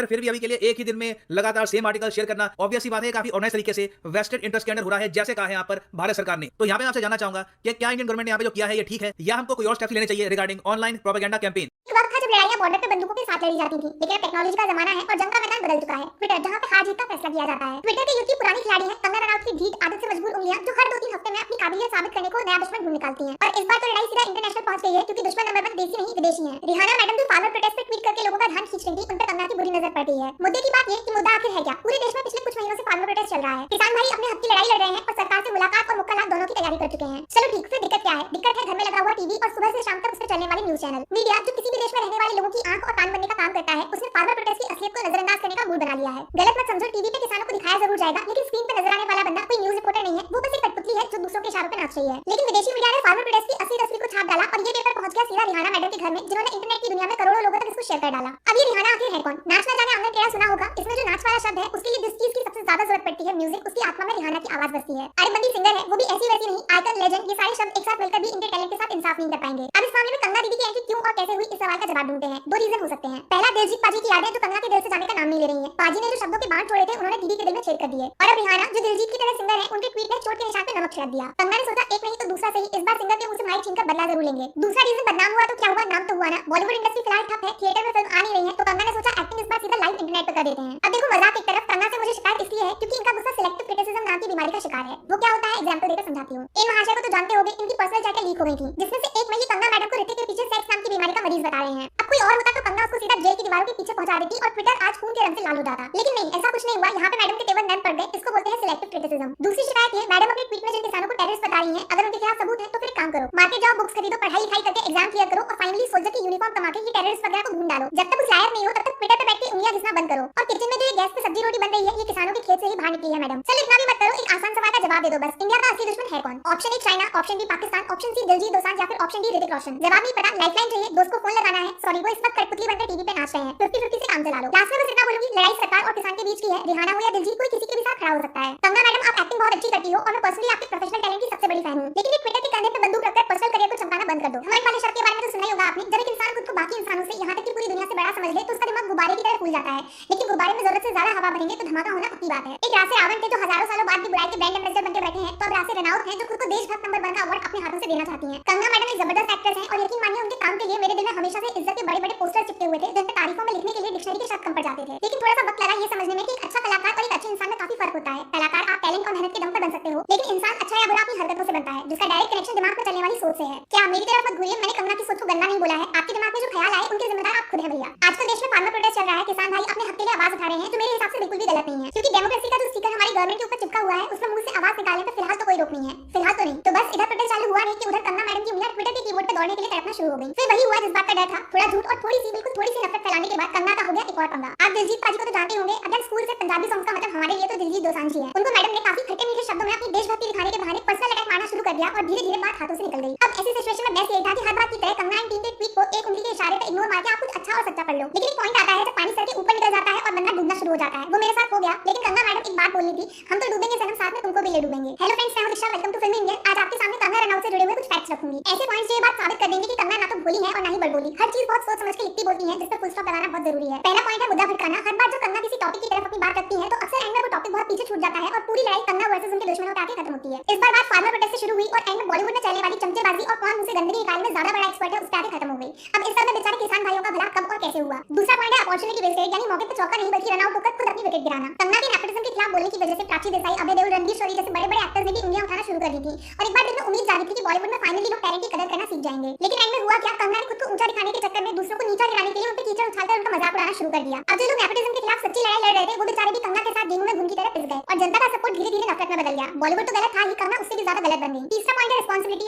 फिर भी अभी के लिए एक ही दिन में लगातार सेम आर्टिकल शेयर करना ऑब्वियस सी बात है काफी ऑर्गेनाइज तरीके से वेस्टेड इंटरेस्ट के अंडर हो रहा है, जैसे कहा है यहाँ पर भारत सरकार ने। तो यहाँ पे आपसे जानना चाहूंगा कि क्या इंडियन गवर्नमेंट ने यहाँ पे जो किया है ये ठीक है या हमको कोई और स्टेप्स लेने चाहिए रिगार्डिंग ऑनलाइन प्रोपेगेंडा कैंपेन। वक्त था जब लड़ाइयां बॉर्डर पे बंदूकों के साथ लड़ी जाती थी, लेकिन अब टेक्नोलॉजी का जमाना है और जंग का मैदान बदल चुका है। ट्विटर जहां पे हार जीत का फैसला किया जाता है। ट्विटर के युग की पुरानी खिलाड़ी है कंगना रनौत की ढीठ आदत से मजबूर उंगलियां जो हर 2-3 हफ्ते में अपनी काबिलियत साबित करने को नया दुश्मन ढूंढ निकालती हैं। और इस बार तो लड़ाई सीधा इंटरनेशनल पहुंच गई है, क्योंकि दुश्मन नंबर 1 देसी नहीं विदेशी है। रिहाना मैडम जो फार्मर प्रोटेस्ट पे ट्वीट करके लोगों का ध्यान खींच रही थी, उन पर कंगना की बुरी नजर पड़ रही है। मुद्दे की बात ये कि मुद्दा आखिर है क्या। पूरे देश में पिछले कुछ महीनों से फार्मर प्रोटेस्ट चल रहा है। किसान भाई अपने हक की लड़ाई लड़ रहे हैं और सरकार से मुलाकात और मुक्कालात दोनों की तैयारी कर चुके हैं। चलो ठीक, फिर दिक्कत क्या है? दिक्कत है घर में लगा हुआ टीवी और सुबह से शाम तक उस पर चलने वाले न्यूज चैनल। मीडिया जो किसी भी देश में रहने वाले लोगों की आंख और कान बनने का काम करता है, उसने फार्मर प्रोटेस्ट की असलियत को नजरअंदाज करने का मूड बना लिया है। गलत मत समझो, टीवी पे किसानों को दिखाया जरूर जाएगा, लेकिन स्क्रीन पे नजर आने वाला बंदा कोई न्यूज रिपोर्टर नहीं है, वो बस एक कठपुतली है जो दूसरों के इशारों पे नाच रही है। लेकिन विदेशी मीडिया ने फार्मर प्रोटेस्ट की असली तस्वीर को छाप डाला और ये पेपर पहुंच गया सीधा रिहाना मैडम के घर में, जिन्होंने इंटरनेट की दुनिया में करोड़ों लोगों तक इसको शेयर कर डाला। अब ये रिहाना आखिर है कौन? नाच ना जाने आपने टेढ़ा सुना होगा, इसमें जो नाच वाला शब्द है उसके लिए जिस चीज की सबसे ज्यादा जरूरत पड़ती है, म्यूजिक, उसकी आत्मा में रिहाना की आवाज बसती है। अरे बंदी सिंगर है, वो भी ऐसी वैसी नहीं, आइकन, लेजेंड, ये सारे शब्द एक साथ मिलकर भी इनके टैलेंट के साथ इंसाफ नहीं कर पाएंगे। अब इस मामले में कंगना दीदी की एंट्री क्यों और कैसे हुई, इस सवाल का जवाब ढूंढते हैं। 2 रीजन हो सकते हैं। पहला, दिलजीत पाजी की यादें जो कंगना के दिल से जाने का नाम नहीं ले रही हैं। पाजी ने जो शब्दों के बाण छोड़े थे, उन्होंने दीदी के दिल में छेद कर दिए। और अब रिहाना जो दिलजीत की तरह सिंगर है, उनके ट्वीट ने चोट के निशान पे नमक छिड़क दिया। कंगना ने सोचा एक नहीं तो दूसरा सही, इस बार सिंगर के मुंह से माइक छीनकर बदला जरूर लेंगे। दूसरा रीजन, बदनाम हुआ तो क्या हुआ, नाम तो हुआ ना। बॉलीवुड इंडस्ट्री फिलहाल ठप है, थिएटर में फिल्म आ नहीं रही है, तो कंगना ने सोचा एक्टिंग इस बार सीधा लाइव इंटरनेट पर कर देते हैं। अब देखो मजाक एक तरफ, कंगना से मुझे शिकायत इसलिए है क्योंकि इनका गुस्सा सिलेक्टिव क्रिटिसिज्म नाम की बीमारी का शिकार है। वो क्या होता है, एग्जांपल देकर समझाती हूं। इन महाशय को तो जानते होंगे, इनकी पर्सनल चैटें लीक हो गई थी, जिसमें से एक में ये कंगना मैडम को ऋतिक के पीछे सेक्स नाम की बीमारी का मरीज बता रहे हैं। अब कोई और होता तो कंगना उसको सीधा जेल की दीवारों के पीछे पहुंचा देती और ट्विटर आज खून के रंग से लाल हो जाता। लेकिन नहीं, ऐसा कुछ नहीं हुआ। यहाँ पे मैडम के तेवर नैन पड़ गए, इसको बोलते हैं सिलेक्टिव क्रिटिसिज्म। दूसरी शिकायत है, मैडम अपने ट्वीट में जिन किसानों को टेररिस्ट बता रही हैं, अगर उनके खिलाफ सबूत है तो फिर काम करो, मार्केट जाओ, बुक्स खरीदो, पढ़ाई लिखाई करके एग्जाम क्लियर करो और फाइनली सोल्जर की यूनिफॉर्म कमा के ये टेररिस्ट वगैरह को ढूंढ डालो। जब तक उस लायक नहीं हो तब तक ट्विटर पे बैठ के उंगलियां घिसना बंद करो। और किचन में जो ये गैस पे सब्जी रोटी बन रही है, ये किसानों के खेत से ही बाहर निकली है मैडम। चलो इतना भी मत करो, एक आसान सवाल का जवाब दे दो बस। इंडिया का असली दुश्मन है कौन? Option A China, option B Pakistan, option C Diljit Dosanjh या फिर ऑप्शन डी ऋतिक रोशन। जवाब नहीं पता, लाइफलाइन चाहिए, दोस्त को फोन लगाना है। सॉरी, वो इस वक्त कठपुतली बनकर टीवी पे नाच रहे हैं। 50-50 से काम चला लो। लास्ट में बस इतना बोलूंगी, लड़ाई सरकार और किसान के बीच की है। रिहाना हो या दिलजीत, कोई किसी के भी साथ खड़ा हो सकता है। कंगना मैडम, आप एक्टिंग बहुत अच्छी करती हो और मैं पर्सनली आपके प्रोफेशनल टैलेंट की सबसे बड़ी फैन हूं, लेकिन ये ट्विटर के कंधे पे बंदूक रखकर पर्सनल करियर को चमकाना बंद कर दो। हमारे वाले शब्द के बारे में तो सुना ही होगा आपने, जब एक इंसान खुद को बाकी इंसानों से, यहाँ तक कि पूरी दुनिया से बड़ा समझ ले तो उसका दिमाग गुब्बारे की तरह फूल जाता है। लेकिन गुब्बारे में जरूरत से ज्यादा हवा भरेंगे तो धमाका होना पक्की बात है। एक रासे रावण थे जो हजारों सालों बाद भी बुराई के ब्रांड एम्बेसडर बनकर बैठे हैं, तो अब रासे रनौत हैं जो खुद को देशभक्त नंबर 1 का अवार्ड अपने हाथों से देना चाहती हैं। कंगना मैडम एक जबरदस्त एक्ट्रेस हैं और यकीन मानिए उनके काम के लिए मेरे दिल में हमेशा से इज्जत के बड़े-बड़े पोस्टर चिपके हुए थे, जिन पे तारीफों में लिखने के लिए डिक्शनरी के शब्द कम पड़ जाते थे। लेकिन थोड़ा सा वक्त लगा ये समझने में कि एक अच्छा कलाकार और एक अच्छे इंसान में काफी फर्क होता है। कलाकार आप टैलेंट और मेहनत के दम पर बन सकते हो, लेकिन इंसान अच्छा या बुरा अपनी हरकतों से बनता है, जिसका डायरेक्ट कनेक्शन दिमाग में चलने वाली सोच से है। क्या मेरी तरफ मत घूरिए, मैंने कंगना की सोच को गंदा नहीं बोला है। आपके दिमाग में जो ख्याल आए उनके जिम्मेदार आप खुद हैं भैया। आजकल देश में फार्मर प्रोटेस्ट चल रहा है, किसान भाई अपने हक के लिए आवाज उठा रहे हैं, जो मेरे हिसाब से बिल्कुल भी गलत नहीं है, क्योंकि डेमोक्रेसी का जो स्टिकर हमारी गवर्नमेंट के ऊपर चिपका हुआ है, उसमें मुंह से आवाज निकालने पर फिलहाल तो कोई रोक नहीं है। फिलहाल तो नहीं, तो बस इधर प्रोटेस्ट चालू हुआ नहीं कि उधर कंगना मैडम की उंगलियां ट्विटर के कीबोर्ड पे दौड़ने के लिए तड़पना शुरू हो गई। फिर वही हुआ जिस बात का डर था, थोड़ा झूठ और थोड़ी सी बिल्कुल थोड़ी सी नफरत फैलाने के बाद कंगना का हो गया एक और पंगा। आप दिलजीत पाजी को तो जानते होंगे, अगर स्कूल से पंजाबी सॉन्ग का मतलब हमारे लिए तो दिलजीत दोसांझ ही है। उनको मैडम ने काफी खट्टे मीठे शब्दों में अपनी देशभक्ति दिखाने के बहाने पर्सनल अटैक मारना शुरू कर दिया और धीरे-धीरे बात हाथों से निकल गई। अब ऐसी सिचुएशन में बेस्ट ये था कि हर बात की तरह कंगना टीम के ट्वीट को एक उंगली के इशारे पे इग्नोर मार के आप कुछ अच्छा और सच्चा पढ़ लो। लेकिन एक पॉइंट आता है जब पानी सर के ऊपर निकल जाता है और बंदा डूबना शुरू हो जाता है। वो मेरे साथ हो गया, लेकिन कंगना मैडम एक बात बोली थी, हम तो डूबेंगे सनम, साथ में तुमको भी ले डूबेंगे। हेलो फ्रेंड्स, मैं हूं दिशा, वेलकम टू फिल्मी इंडियन। आज आपके सामने कंगना रनौत से जुड़े हुए कुछ फैक्ट्स रखूंगी। ऐसे पॉइंट्स ये बात साबित कर देंगे कि कंगना ना तो भोली है और ना ही बड़बोली। हर चीज बहुत सोच समझ के लिखती बोलती है, जिस पर फुल स्टॉप लगाना बहुत जरूरी है। पहला पॉइंट है मुद्दा भटकाना। हर बार जब कंगना किसी टॉपिक की तरफ अपनी बात रखती है तो अक्सर एंड में वो टॉपिक बहुत पीछे छूट जाता है और पूरी लड़ाई कंगना वर्सेस उनके दुश्मनों पे आके खत्म होती है। इस बार बात फार्मर प्रोटेस्ट से शुरू हुई और एंड में बॉलीवुड में चलने वाली चमचेबाजी और कौन मुंह से गंदगी निकालने में ज्यादा बड़ा एक्सपर्ट है उस पे आके खत्म हो गई। अब इस सब में बेचारे किसान भाइयों का भला कब और कैसे हुआ। दूसरा पॉइंट है अपॉर्चुनिटी वेस्टेज, यानी मौके पे चौका नहीं बल्कि रन आउट होकर खुद अपनी विकेट गिराना। कंगना के नेपोटिज्म के खिलाफ बोलने की वजह से प्राची देसाई, अभय देओल, रणवीर शोरी जैसे बड़े-बड़े एक्टर्स ने भी उंगलियां उठाना शुरू कर दी थी और एक बार दिल में उम्मीद जागी थी कि बॉलीवुड में फाइनली लोग टैलेंट की कदर करना सीख जाएंगे। लेकिन एंड में हुआ क्या, कंगना ने खुद को ऊंचा दिखाने के चक्कर में दूसरों को नीचा गिराने के लिए उन पे कीचड़ उछालकर उनका मजाक उड़ाना शुरू कर दिया। अब जो लोग नेपोटिज्म के खिलाफ सच्ची लड़ाई लड़ रहे थे, वो बेचारे भी कंगना के साथ गेहूं में घुन की तरह पिस गए और जनता का सपोर्ट धीरे-धीरे नफरत में बदल गया। बॉलीवुड तो गलत था ही, कंगना उससे भी ज्यादा गलत बन गई। तीसरा पॉइंट है रिस्पांसिबिलिटी,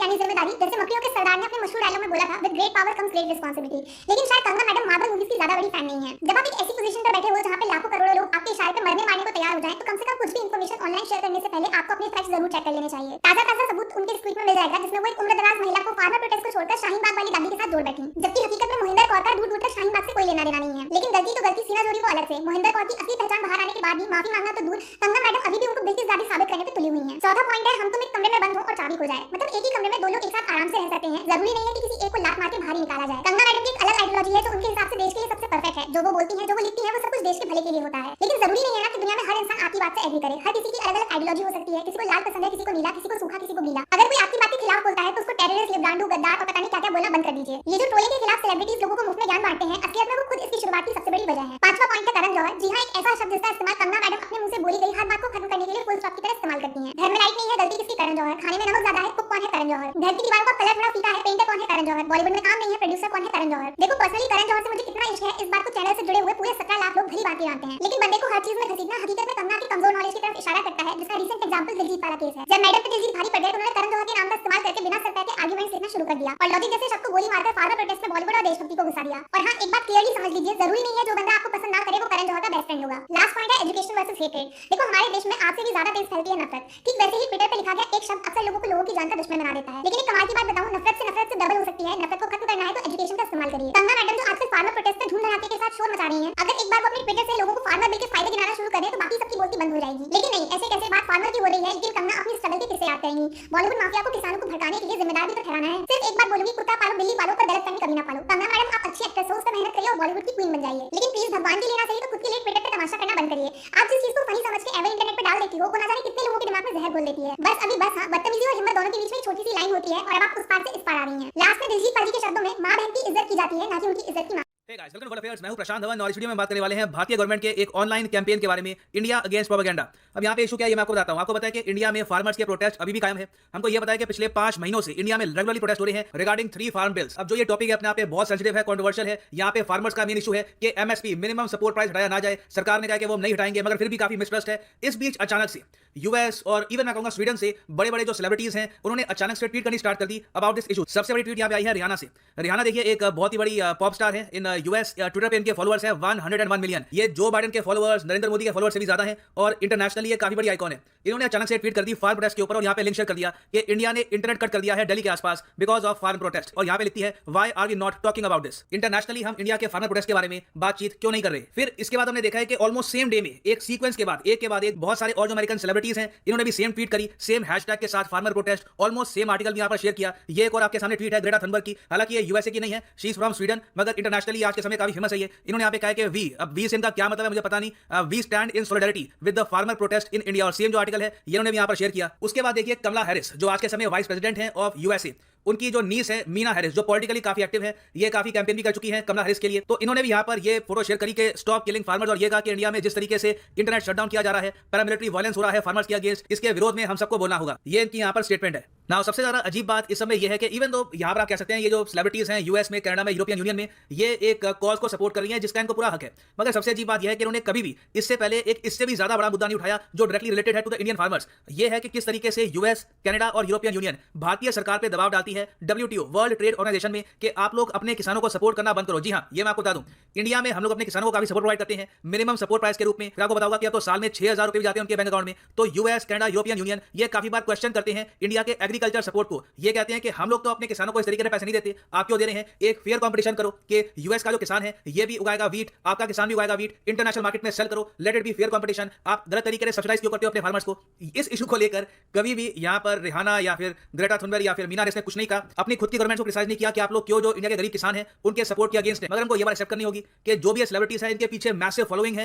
यानी जिम्मेदारी। जैसे मकड़ियों के सरदार ने अपने मशहूर डायलॉग में बोला था, with great power comes great responsibility. लेकिन शायद कंगना मैडम मार्वल मूवीज की ज्यादा बड़ी फैन नहीं है। जब आप एक ऐसी पोजीशन पर बैठे हो जहां पे लाखों करोड़ों लोग आपके इशारे पे मरने मारने को तैयार हो जाएं, तो कम से कम कुछ भी इंफॉर्मेशन ऑनलाइन शेयर करने से पहले आपको अपने फैक्ट्स जरूर चेक कर लेने चाहिए। ताजा सबूत उनके ट्वीट में मिल जाएगा, जिसमें वो एक उम्रदराज महिला को फार्मर प्रोटेस्ट को छोड़कर शाहीन बाग वाली दादी के साथ जोड़ बैठी, जबकि हकीकत में मोहिंदर कौर का दूर-दूर तक शाहीन बाग से कोई लेना देना नहीं है। लेकिन गलती तो गलती, सीना जोड़ी वो अलग से। मोहिंदर कौर की असली पहचान बाहर आने के बाद भी माफी मांगना तो दूर, कंगना मैडम अभी भी उनको को बिल्कुल ज्यादा साबित करने पे तुली हुई हैं। चौथा पॉइंट है हम तुम एक कमरे में बंद हो और चाबी खो जाए, मतलब एक ही कमरे में दो लोग एक साथ आराम से रह सकते हैं, जरूरी नहीं है कि किसी एक को लात मार के बाहर ही निकाला जाए। कंगना मैडम की एक अलग आइडियोलॉजी है जो उनके हिसाब से देश के लिए सबसे परफेक्ट है। जो वो बोलती है, जो वो लिखती है, वो सब कुछ देश के भले के लिए होता है। लेकिन जरूरी नहीं है ना कि दुनिया में हर इंसान आपकी बात से एग्री करे। हर किसी की अलग अलग आइडियोलॉजी हो सकती है, किसी को लाल पसंद है, किसी को नीला, किसी को सूखा, किसी को गीला। अगर कोई आपकी बात के खिलाफ बोलता है तो उसको टेररिस्ट, लिबरांडू, गद्दार और पता नहीं क्या-क्या बोलना बंद कर दीजिए। ये जो टोले के खिलाफ सेलिब्रिटीज लोगों को मुफ्त में ज्ञान बांटते हैं, असलियत में वो खुद इसकी शुरुआत की सबसे बड़ी वजह है। पांचवा पॉइंट है करण जौहर। जी हां, एक ऐसा शब्द जिसका इस्तेमाल कंगना मैडम अपने मुंह से बोली गई हर बात को खत्म करने के लिए फुल स्टॉप की तरह इस्तेमाल करती हैं। घर में लाइट नहीं है, गलती किसकी? करण जौहर। खाने में नमक ज्यादा है, कुक कौन है? करण जौहर। घर की दीवारों का कलर थोड़ा फीका है, पेंटर कौन है? करण जौहर। बॉलीवुड में काम नहीं है, प्रोड्यूसर कौन है? करण जौहर। देखो पर्सनली करण जौहर से मुझे कितना इश्क है, इस बात को चैनल से जुड़े हुए पूरे 17 लाख लोग भली बात जानते हैं। लेकिन बंदे को हर चीज में घसीटना हकीकत में कंगना की कमजोर नॉलेज की तरफ इशारा करता है, जिसका रीसेंट एग्जांपल दिलजीत वाला केस है। जब मैडम पे दिलजीत भारी पड़ गए तो उन्होंने करण जौहर के नाम का इस्तेमाल करके बिना सर पैर के आर्गुमेंट्स लिखना शुरू कर दिया और लॉजिक जैसे शब्द को गोली मारकर फार्मर प्रोटेस्ट में बॉलीवुड और देशभक्ति को घुसा दिया। और हां, एक बात क्लियरली समझ लीजिए, जरूरी नहीं है जो बंदा आपको पसंद ना करे वो करण जौहर का बेस्ट फ्रेंड होगा। लास्ट पॉइंट है एजुकेशन वर्सेस हेट्रेड। देखो हमारे देश में आज से भी ज्यादा तेज फैलती है नफरत। ठीक वैसे ही ट्विटर पे लिखा गया एक शब्द अक्सर लोगों की जान का दुश्मन बना देता है। लेकिन एक कमाल की बात बताऊं, नफरत से डबल हो सकती है। नफरत को खत्म करना है तो एजुकेशन का इस्तेमाल करिए। कंगना मैडम जो आजकल फार्मर प्रोटेस्ट में धूम धड़ाके के साथ शोर मचा रही हैं, अगर एक बार वो अपने ट्विटर से लोगों को फार्मर बिल के फायदे गिनाना शुरू करें तो बाकी सबकी बोलती बंद हो जाएगी। लेकिन नहीं, ऐसे कैसे बात फार्मर की हो रही है, लेकिन कंगना अपनी स्ट्रगल के किस्से याद करेंगी। बॉलीवुड माफिया को किसानों को भड़काने के लिए जिम्मेदार भी तो ठहराना है। सिर्फ एक बार बोलूंगी, कुत्ता पालो बिल्ली पालो पर गलत कभी ना पालो। कंगना मैडम आप अच्छी एक्ट्रेस हो, उस पर मेहनत करिए और बॉलीवुड की क्वीन बन जाइए। लेकिन प्लीज भगवान की लेना सही तो खुद के लिए ट्विटर पे तमाशा करना बंद करिए। आप जिस चीज को फनी समझ के एवर इंटरनेट पे डाल देती हो, वो ना जाने कितने लोगों के दिमाग में जहर घोल देती है। बस अभी बस। हाँ, बदतमीजी और हिम्मत दोनों के बीच में एक छोटी सी लाइन होती है और अब आप उस पार से इस पार आ रही हैं। लास्ट में दिलजीत पाजी के शब्दों में मां बहन की इज्जत की जाती है, ना कि उनकी इज्जत की। Hey guys, welcome to World Affairs। मैं हूं प्रशांत धवन और इस वीडियो में बात करने वाले हैं भारतीय गवर्नमेंट के एक ऑनलाइन कैंपेन के बारे में, इंडिया अगेंस्ट प्रोपेगेंडा। अब यहाँ पे इशू क्या है ये मैं आपको बताता हूँ। आपको पता है कि इंडिया में फार्मर्स के प्रोटेस्ट अभी भी कायम है। हमको ये पता है कि पिछले 5 महीनों से इंडिया में रेगुलरली प्रोटेस्ट हो रहे हैं रिगार्डिंग 3 फार्म बिल्स। अब जो ये टॉपिक है अपने आप पे बहुत सेंसिटिव है, कंट्रोवर्शियल है। यहाँ पे फार्मर्स का मेन इशू है कि एमएसपी मिनिमम सपोर्ट प्राइस हटाया ना जाए। सरकार ने कहा कि वो नहीं हटाएंगे, मगर फिर भी काफी मिसट्रस्ट है। इस बीच अचानक से यूएस और इवन मैं कहूंगा स्वीडन से बड़े बड़े जो सेलिब्रिटीज हैं उन्होंने अचानक से ट्वीट करनी स्टार्ट कर दी अबाउट दिस इशू। सबसे बड़ी ट्वीट यहाँ पे आई है रिहाना से। रिहाना देखिए एक बहुत ही बड़ी पॉप स्टार है इन यूएस। ट्विटर पे इनके फॉलोअर्स है 101 मिलियन। ये जो बाइडेन के फॉलोअर्स, नरेंद्र मोदी के फॉलोअर्स से भी ज्यादा है और इंटरनेशनली ये काफी बड़ी आइकॉन है। इन्होंने अचानक से ट्वीट कर दी फार्म प्रोटेस्ट के ऊपर और यहाँ पे लिंक शेयर कर दिया कि इंडिया ने इंटरनेट कट कर दिया है दिल्ली के आसपास बिकॉज ऑफ फार्म प्रोटेस्ट। और यहाँ पे लिखती है why are we not talking about this. Internationally हम इंडिया के फार्मर प्रोटेस्ट के बारे में बातचीत क्यों नहीं कर रहे। फिर इसके बाद हमने देखा है कि ऑलमोस्ट सेम डे में एक सीक्वेंस के बाद एक बहुत सारे और जो अमेरिकन सेलिब्रिटीज हैं इन्होंने भी सेम ट्वीट करी, सेम हैशटैग के साथ farmer protest. Almost same article भी यहाँ पर शेयर किया। ये एक और आपके सामने ट्वीट है ग्रेटा थनबर्ग की। हालांकि ये यूएसए की नहीं है, शी इज फ्रॉम स्वीडन, मगर इंटरनेशनली आज के समय काफी फेमस है ये। इन्होंने यहाँ पे कहा कि वी, अब वी से इनका क्या मतलब है मुझे पता नहीं, we stand in solidarity with the farmer protest in India. और सेम जो आर्टिकल है ये उन्होंने भी यहाँ पर शेयर किया। उसके बाद देखिए कमला हैरिस जो आज के समय वाइस प्रेसिडेंट हैं ऑफ यूएसए, उनकी जो नीस है मीना हैरिस जो पॉलिटिकली काफी एक्टिव है, ये काफी कैंपेन भी कर चुकी है कमला हैरिस के लिए। तो इन्होंने भी यहाँ पर ये फोटो शेयर करी कि स्टॉप किलिंग फार्मर्स और ये कहा कि इंडिया में जिस तरीके से इंटरनेट शटडाउन किया जा रहा है, पैरामिलिट्री वायलेंस हो रहा है फार्मर्स के अगेंस्ट, इसके विरोध में हम सबको बोलना होगा। ये इनकी यहाँ पर स्टेटमेंट है। नाउ सबसे ज्यादा अजीब बात इस समय ये है कि इवन दो यहाँ पर आप कह सकते हैं ये जो सेलिब्रिटीज हैं यूएस में, कनाडा में, यूरोपियन यूनियन में, ये एक कॉज को सपोर्ट कर रही है जिसका इनको पूरा हक है। मगर सबसे अजीब बात यह है कि इन्होंने कभी भी इससे पहले एक इससे भी ज्यादा बड़ा मुद्दा नहीं उठाया जो डायरेक्टली रिलेटेड है टू द इंडियन फार्मर्स। ये है कि किस तरीके से यूएस, कनाडा और यूरोपियन यूनियन भारतीय सरकार पर दबाव डालती है WTO वर्ल्ड ट्रेड ऑर्गेनाइजेशन में कि आप लोग अपने किसानों को सपोर्ट करना बंद करो। जी हाँ, ये मैं आपको बता दूं, इंडिया में हम लोग अपने किसानों को काफी सपोर्ट प्रोवाइड करते हैं मिनिमम सपोर्ट प्राइस के रूप में। फिर आपको बताऊंगा कि अब तो साल में 6000 रुपए भी जाते हैं उनके बैंक अकाउंट में। तो यूएस, कनाडा, यूरोपियन यूनियन ये काफी बार क्वेश्चन करते हैं इंडिया के एग्रीकल्चर सपोर्ट को। ये कहते हैं कि हम लोग तो अपने किसानों को इस तरीके से पैसे नहीं देते, आप क्यों दे रहे हैं। एक फेयर कंपटीशन करो कि यूएस का जो किसान है ये भी उगाएगा वीट, आपका किसान भी उगाएगा वीट, इंटरनेशनल मार्केट में सेल करो, let it be fair competition. आप गलत तरीके से सब्सिडाइज क्यों करते हो अपने फार्मर्स को। इस इशू को लेकर कभी भी यहाँ पर रिहाना या फिर ग्रेटा थुनबर्ग या फिर मीना हैरिस ने कुछ नहीं कहा, अपनी खुद की गवर्नमेंट को क्रिटिसाइज नहीं किया कि आप लोग क्यों जो इंडिया के गरीब किसान हैं उनके सपोर्ट के अगेंस्ट है। मगर हमको ये बात एक्सेप्ट करनी होगी कि जो भी सेलिब्रिटीज हैं इनके पीछे मैसिव फॉलोइंग है।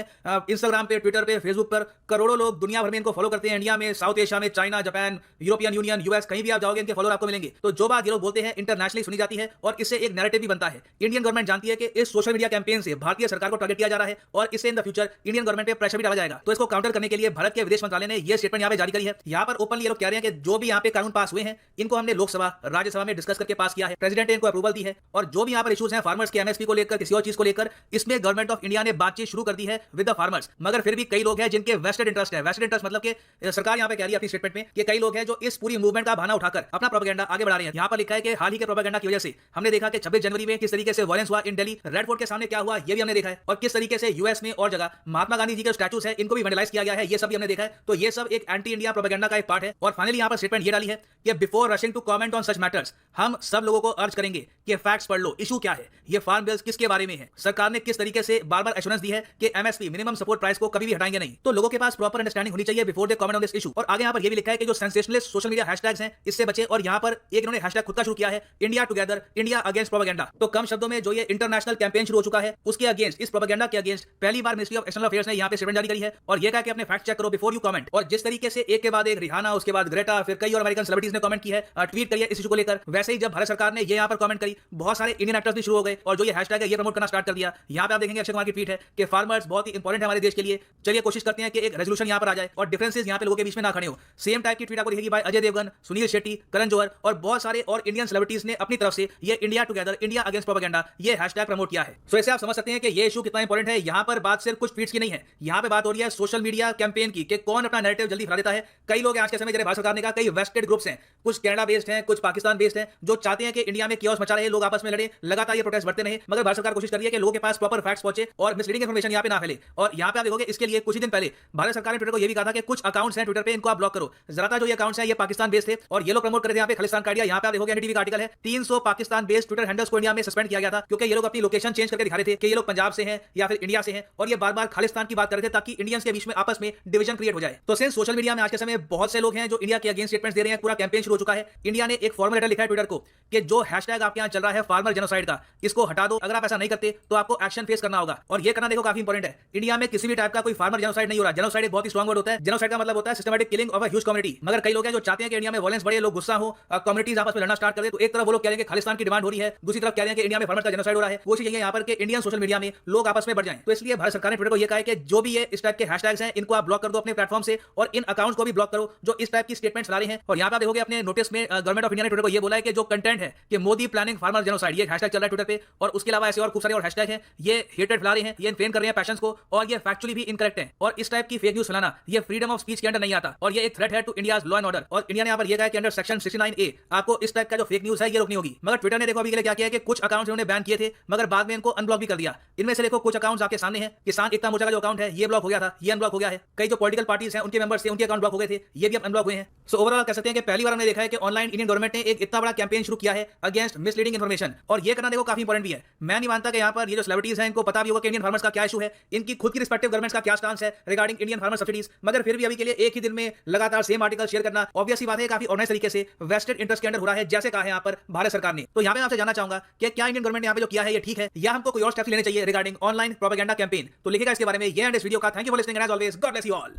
इंस्टाग्राम पे, ट्विटर पे, फेसबुक पर करोड़ों लोग दुनिया भर में इनको फॉलो करते हैं। इंडिया में, साउथ एशिया में, China, Japan, European union, US, कहीं भी आप जाओगे इनके फॉलोअर आपको मिलेंगे। तो जो बात ये लोग बोलते हैं इंटरनेशनली सुनी जाती है और इससे एक नैरेटिव भी बनता है। इंडियन गवर्नमेंट जानती है कि इस सोशल मीडिया कैंपेन से भारतीय सरकार को टारगेट किया जा रहा है और इससे in the future Indian government पे प्रेशर भी डाला जाएगा। तो इसको काउंटर करने के लिए भारत के विदेश मंत्रालय ने यह स्टेटमेंट यहाँ पे जारी करी है। यहाँ पर ओपनली ये लोग कह रहे हैं कि जो भी यहाँ पे कानून पास हुए हैं इनको हमने लोकसभा, राज्यसभा में डिस्कस करके पास किया है, प्रेसिडेंट ने इनको अप्रूवल दी है। और जो भी यहाँ पर इश्यूज हैं फार्मर्स के एमएसपी को लेकर, किसी और चीज को लेकर, इसमें गवर्नमेंट ऑफ इंडिया ने बातचीत शुरू कर दी है विद द फार्मर्स। मगर फिर भी कई लोग हैं जिनके वेस्टेड इंटरेस्ट है। वेस्टेड इंटरेस्ट मतलब कि सरकार यहाँ पे कह रही है अपनी स्टेटमेंट में कि कई लोग हैं जो इस पूरी मूवमेंट का बहाना बहाना उठाकर अपना प्रोपेगेंडा आगे बढ़ा रहे हैं। यहाँ पर लिखा है कि हाल ही के प्रोपेगेंडा की वजह से हमने देखा कि 26 जनवरी में किस तरीके से वायलेंस हुआ इन दिल्ली, रेड फोर्ट के सामने क्या हुआ ये भी हमने देखा है, और किस तरीके से यूएस में और जगह महात्मा गांधी जी के स्टैचूज है इनको भी वैंडलाइज किया गया है, ये सब भी हमने देखा है। तो ये सब एक एंटी इंडिया प्रोपेगेंडा का एक पार्ट है। और फाइनली यहाँ पर स्टेटमेंट ये डाली है कि before rushing to comment on such matters, हम सब लोगों को अर्ज करेंगे कि फैक्ट्स पढ़ लो, इशू क्या है, ये फार्म बिल्स किसके बारे में है, सरकार ने किस तरीके से बार बार एश्योरेंस दी है कि एमएसपी मिनिमम सपोर्ट प्राइस को कभी भी हटाएंगे नहीं। तो लोगों के पास प्रॉपर अंडरस्टैंडिंग होनी चाहिए before they comment on this issue. और आगे यहाँ पर ये भी लिखा है कि जो सेंसेशनलिस्ट सोशल मीडिया हैशटैग्स हैं इससे बचे। और यहाँ पर एक इन्होंने हैशटैग खुद का शुरू किया है, India together, India against propaganda. तो कम शब्दों में जो ये इंटरनेशनल कैंपेन शुरू हो चुका है उसके अगेंस्ट, इस प्रोपेगेंडा के अगेंस्ट पहली बार मिनिस्ट्री ऑफ एक्सटर्नल अफेयर्स ने यहाँ पे स्टेटमेंट जारी करी है और ये कहा कि अपने फैक्ट चेक करो बिफोर यू कमेंट। और जिस तरीके से एक के बाद एक रिहाना, उसके बाद ग्रेटा, फिर कई और अमेरिकन सेलिब्रिटीज ने कमेंट की है, ट्वीट करी है इस इशू को लेकर, वैसे ही जब भारत सरकार ने ये यहाँ पर कमेंट करी बहुत सारे इंडियन एक्टर्स भी शुरू हो गए और जो ये हैशटैग है ये प्रमोट करना स्टार्ट कर दिया। यहाँ पे आप देखेंगे अक्षय कुमार की ट्वीट है कि फार्मर्स बहुत ही इंपॉर्टेंट है हमारे देश के लिए, चलिए कोशिश करते हैं कि एक रेजोल्यूशन यहाँ पर आ जाए और डिफरेंसेस यहाँ पे लोगों के बीच में ना खड़े हो। सेम टाइप की ट्वीट आपको दिखेगी बाय अजय देवगन, सुनील शेट्टी, करण जौहर और बहुत सारे और इंडियन सेलिब्रिटीज ने अपनी तरफ से ये India together, India against propaganda ये हैशटैग प्रमोट किया है। सो ऐसे आप समझ सकते हैं कि ये इशू कितना इंपॉर्टेंट है। यहाँ पर बात सिर्फ कुछ ट्वीट्स की नहीं है, यहाँ पे बात हो रही है सोशल मीडिया कैंपेन की कि कौन अपना नैरेटिव जल्दी फैला देता है। कई लोग आज के समय जैसे भारत सरकार ने कहा, कई वेस्टेड ग्रुप्स हैं, कुछ कनाडा बेस्ड हैं, कुछ पाकिस्तान बेस्ड हैं, जो चाहते हैं कि इंडिया में कियोस मचा रहे, लोग आपस में लड़े, लगातार ये प्रोटेस्ट बढ़ते रहे। मगर भारत सरकार कोशिश कर रही है कि लोगों के पास प्रॉपर फैक्ट्स पहुंचे और मिसलीडिंग इन्फॉर्मेशन यहाँ पे ना फैले। और यहाँ पे आप देखोगे इसके लिए कुछ ही दिन पहले भारत सरकार ने ट्विटर को ये भी कहा था कि कुछ अकाउंट्स हैं ट्विटर पे, इनको आप ब्लॉक करो। जरा जो ये अकाउंट्स हैं ये पाकिस्तान बेस्ड थे और ये लोग प्रमोट कर रहे थे यहाँ पे खालिस्तान का आइडिया। यहाँ पे आप देखोगे एनडीटीवी का आर्टिकल है, 300 पाकिस्तान बेस्ड ट्विटर हैंडल्स को इंडिया में सस्पेंड किया गया था क्योंकि ये लोग अपनी लोकेशन चेंज करके दिखा रहे थे कि ये लोग पंजाब से हैं या फिर इंडिया से हैं और ये बार बार खालिस्तान की बात कर रहे थे ताकि इंडियंस के बीच में आपस में डिवीजन क्रिएट हो जाए। तो सिंस सोशल मीडिया में आज के समय बहुत से लोग हैं जो इंडिया के अगेंस्ट स्टेटमेंट्स दे रहे हैं, पूरा कैंपेन शुरू हो चुका है। इंडिया ने एक फॉर्मल लेटर लिखा है ट्विटर को कि जो हैशटैग आपके यहाँ चल रहा है फार्मर जेनोसाइड का, इसको हटा दो। अगर आप ऐसा नहीं करते तो आपको एक्शन फेस करना होगा। और ये करना देखो काफी इंपॉर्टेंट है। इंडिया में किसी भी टाइप का कोई फार्मर जेनोसाइड नहीं हो रहा। जेनोसाइड एक बहुत ही स्ट्रांग वर्ड होता है। जेनोसाइड का मतलब होता है systematic killing of a huge community. मगर कई लोग हैं जो चाहते हैं कि इंडिया में वायलेंस बढ़े, लोग गुस्सा हो, कम्युनिटीज आपस में लड़ना स्टार्ट कर दे। तो एक तरफ वो लोग कह रहे हैं कि खालिस्तान की डिमांड हो रही है, दूसरी तरफ कह रहे हैं कि इंडिया में फार्मर का जेनोसाइड हो रहा है। कोशिश यही है यहाँ पर कि इंडियन सोशल मीडिया में लोग आपस में बढ़ जाएं। तो इसलिए भारत सरकार ने ट्विटर को यह कहा है कि जो भी ये इस टाइप के हैशटैग्स हैं इनको आप ब्लॉक कर दो अपने प्लेटफॉर्म से और इन अकाउंट्स को भी ब्लॉक करो जो इस टाइप की स्टेटमेंट्स ला रहे हैं। और यहाँ पे आप देखोगे अपने नोटिस में गवर्नमेंट ऑफ इंडिया ने ट्विटर को ये बोला है कि जो कंटेंट है कि मोदी प्लानिंग फार्मर जेनोसाइड, ये हैशटैग चल रहा है ट्विटर पे और उसके अलावा ऐसे और खूब सारे और हैशटैग हैं, ये हेटेड फैला रहे हैं, ये इन्फ्लेम कर रहे हैं पैशंस को और ये फैक्चुअली भी इनकरेक्ट है। और इस टाइप की फेक न्यूज फैलाना ये फ्रीडम ऑफ स्पीच के अंदर नहीं आता और ये एक थ्रेट है to India's law and order. और इंडिया ने यहाँ पर यह कहा है कि अंडर सेक्शन 69A आपको इस टाइप का जो फेक न्यूज है ये रोकनी होगी। मगर ट्विटर ने देखो अभी के लिए क्या किया है कि कुछ अकाउंट्स इन्होंने बैन किए थे मगर बाद में इनको अनब्लॉक भी कर दिया। इनमें से देखो कुछ अकाउंट्स आपके सामने हैं। किसान एकता मोर्चा का जो अकाउंट है ये ब्लॉक हो गया था, ये अनब्लॉक हो गया है। कई जो पॉलिटिकल पार्टीज हैं उनके मेंबर्स थे, उनके अकाउंट ब्लॉक हो गए थे, ये भी अब अनब्लॉक हुए हैं। सो ओवरऑल कह सकते हैं कि पहली बार हमने देखा है कि ऑनलाइन इंडियन गवर्नमेंट ने एक इतना बड़ा कैंपेन शुरू किया है अगेंस्ट मिसलीडिंग इन्फॉर्मेशन। और ये करना देखो काफी इंपॉर्टेंट भी है। मैं नहीं मानता कि यहाँ पर ये जो सेलिब्रिटीज हैं इनको पता भी होगा कि इंडियन फार्मर्स का क्या इशू है, इनकी खुद की रिस्पेक्टिव गवर्नमेंट्स का क्या स्टांस है रिगार्डिंग इंडियन फार्मर सब्सिडीज। मगर फिर भी अभी के लिए एक ही दिन में लगातार सेम आर्टिकल शेयर करना ऑब्वियस ही बात है काफी ऑर्गेनाइज तरीके से वेस्टेड इंटरेस्ट के अंडर हो रहा है, जैसे कहा है यहाँ पर भारत सरकार ने। तो यहाँ पे आपसे जानना चाहूंगा कि क्या इंडियन गवर्नमेंट ने यहाँ पे जो किया है ये ठीक है या हमको कोई और स्टेप्स लेने चाहिए रिगार्डिंग ऑनलाइन प्रोपेगेंडा कैंपेन। तो लिखेगा इसके बारे में। ये एंड इस वीडियो का। Thank you for listening and as always God bless you all.